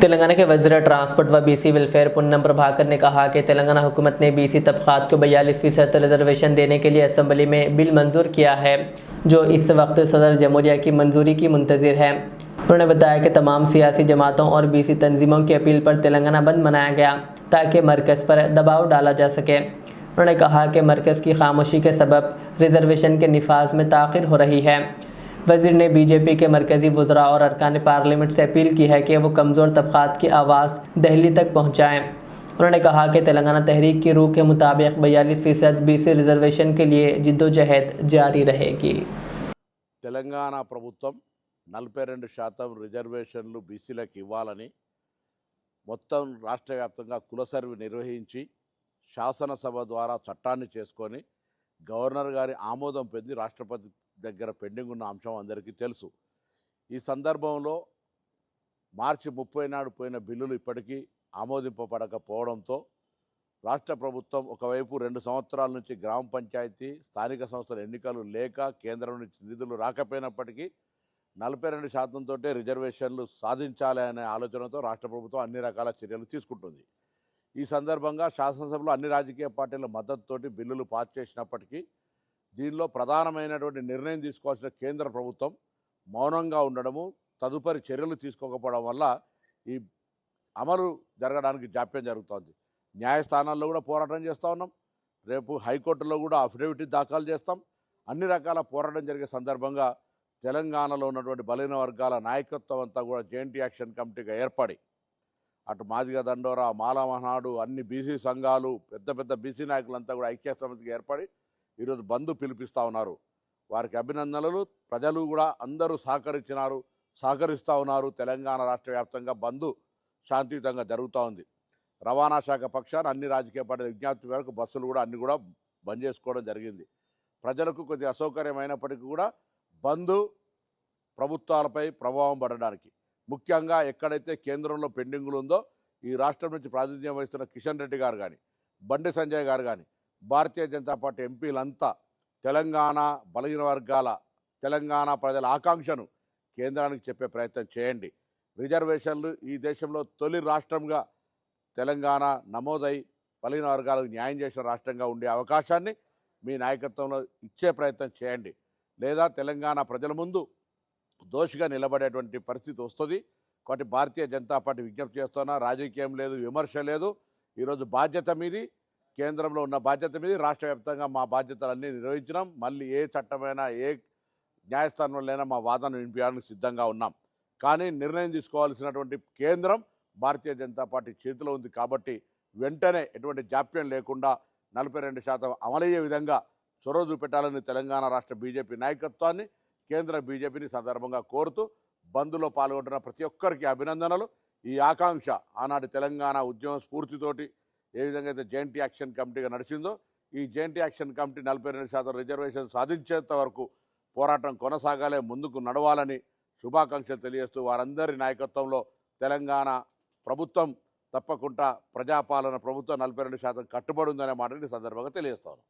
तेलंगाना के वज़ीर ट्रांसपोर्ट व बीसी वेलफेयर पूनम प्रभाकर ने कहा कि तेलंगाना हुकूमत ने बीसी तबक़ात को 42% रिजर्वेशन देने के लिए असम्बली में बिल मंजूर किया है, जो इस वक्त सदर जमहूरिया की मंजूरी की मुंतज़िर है। उन्होंने बताया कि तमाम सियासी जमातों और बीसी तंजीमों की अपील पर तेलंगाना बंद मनाया गया ताकि मरकज़ पर दबाव डाला जा सके। उन्होंने कहा कि मरकज़ की खामोशी के सबब रिजर्वेशन के निफाज में ताख़िर हो रही है। वज़ीर ने बीजेपी के मरकज़ी वज़रा और अरकान पार्लियामेंट से अपील की है कि वो कमज़ोर तबक़ात की आवाज़ दिल्ली तक पहुँचाएँ। उन्होंने कहा कि तेलंगाना तहरीक की रूह के मुताबिक 42% बीसी रिजर्वेशन के लिए जिद्दोजहद जारी रहेगी। తెలంగాణ ప్రభుత్వం 42% రిజర్వేషన్లు బీసీలకు ఇవ్వాలని మొత్తం రాష్ట్ర వ్యాప్తంగా కుల సర్వే నిర్వహించి శాసనసభ ద్వారా చట్టాన్ని చేసుకొని గవర్నర్ గారి ఆమోదం పొంది రాష్ట్రపతి దగ్గర పెండింగ్ ఉన్న అంశం అందరికీ తెలుసు. ఈ సందర్భంలో మార్చి 30 నాడు పోయిన బిల్లులు ఇప్పటికీ ఆమోదింపబడకపోవడంతో రాష్ట్ర ప్రభుత్వం ఒకవైపు 2 సంవత్సరాల నుంచి గ్రామ పంచాయతీ స్థానిక సంస్థల ఎన్నికలు లేక కేంద్రం నుంచి నిధులు రాకపోయినప్పటికీ 42% తోటే రిజర్వేషన్లు సాధించాలి అనే ఆలోచనతో రాష్ట్ర ప్రభుత్వం అన్ని రకాల చర్యలు తీసుకుంటుంది. ఈ సందర్భంగా శాసనసభలో అన్ని రాజకీయ పార్టీల మద్దతుతోటి బిల్లులు పాస్ చేసినప్పటికీ దీనిలో ప్రధానమైనటువంటి నిర్ణయం తీసుకోవాల్సిన కేంద్ర ప్రభుత్వం మౌనంగా ఉండడము, తదుపరి చర్యలు తీసుకోకపోవడం వల్ల ఈ అమలు జరగడానికి జాప్యం జరుగుతోంది. న్యాయస్థానాల్లో కూడా పోరాటం చేస్తూ ఉన్నాం. రేపు హైకోర్టులో కూడా అఫిడవిట్ దాఖలు చేస్తాం. అన్ని రకాల పోరాటం జరిగే సందర్భంగా తెలంగాణలో ఉన్నటువంటి బలహీన వర్గాల నాయకత్వం అంతా కూడా జాయింట్ యాక్షన్ కమిటీగా ఏర్పడి అటు మాదిగ దండోరా, మాలా మహానాడు, అన్ని బీసీ సంఘాలు, పెద్ద పెద్ద బీసీ నాయకులంతా కూడా ఐక్య సమితికి ఏర్పడి ఈరోజు బంద్ పిలిపిస్తూ ఉన్నారు. వారికి అభినందనలు. ప్రజలు కూడా అందరూ సహకరిస్తూ ఉన్నారు. తెలంగాణ రాష్ట్ర వ్యాప్తంగా బంద్ శాంతియుతంగా జరుగుతూ ఉంది. రవాణా శాఖ పక్షాన అన్ని రాజకీయ పార్టీల విజ్ఞప్తి మేరకు బస్సులు కూడా అన్ని కూడా బంద్ చేసుకోవడం జరిగింది. ప్రజలకు కొద్దిగా అసౌకర్యమైనప్పటికీ కూడా బంద్ ప్రభుత్వాలపై ప్రభావం పడడానికి, ముఖ్యంగా ఎక్కడైతే కేంద్రంలో పెండింగులు ఉందో ఈ రాష్ట్రం నుంచి ప్రాతినిధ్యం వహిస్తున్న కిషన్ రెడ్డి గారు కానీ, బండి సంజయ్ గారు కానీ, భారతీయ జనతా పార్టీ ఎంపీలంతా తెలంగాణ బలహీన వర్గాల, తెలంగాణ ప్రజల ఆకాంక్షను కేంద్రానికి చెప్పే ప్రయత్నం చేయండి. రిజర్వేషన్లు ఈ దేశంలో తొలి రాష్ట్రంగా తెలంగాణ నమోదై బలహీన వర్గాలకు న్యాయం చేసిన రాష్ట్రంగా ఉండే అవకాశాన్ని మీ నాయకత్వంలో ఇచ్చే ప్రయత్నం చేయండి. లేదా తెలంగాణ ప్రజల ముందు దోషిగా నిలబడేటువంటి పరిస్థితి వస్తుంది. కాబట్టి భారతీయ జనతా పార్టీ విజ్ఞప్తి చేస్తున్నా, రాజకీయం లేదు, విమర్శ లేదు. ఈరోజు బాధ్యత మీది, కేంద్రంలో ఉన్న బాధ్యత మీది, రాష్ట్ర వ్యాప్తంగా మా బాధ్యతలన్నీ నిర్వహించినాం. మళ్ళీ ఏ చట్టమైనా ఏ న్యాయస్థానంలోనైనా మా వాదన వినిపించడానికి సిద్ధంగా ఉన్నాం. కానీ నిర్ణయం తీసుకోవాల్సినటువంటి కేంద్రం భారతీయ జనతా పార్టీ చేతిలో ఉంది. కాబట్టి వెంటనే ఎటువంటి జాప్యం లేకుండా 42% అమలయ్యే విధంగా చొరవ చూపెట్టాలని తెలంగాణ రాష్ట్ర బీజేపీ నాయకత్వాన్ని, కేంద్ర బీజేపీని సందర్భంగా కోరుతూ బంద్లో పాల్గొంటున్న ప్రతి ఒక్కరికి అభినందనలు. ఈ ఆకాంక్ష ఆనాటి తెలంగాణ ఉద్యమ స్ఫూర్తితోటి ఏ విధంగా అయితే జాయింట్ యాక్షన్ కమిటీగా నడిచిందో ఈ జాయింట్ యాక్షన్ కమిటీ 42% రిజర్వేషన్ సాధించేంత వరకు పోరాటం కొనసాగాలే, ముందుకు నడవాలని శుభాకాంక్షలు తెలియజేస్తూ వారందరి నాయకత్వంలో తెలంగాణ ప్రభుత్వం తప్పకుండా ప్రజాపాలన ప్రభుత్వం 42% కట్టుబడి ఉందనే మాటని సందర్భంగా తెలియజేస్తాను.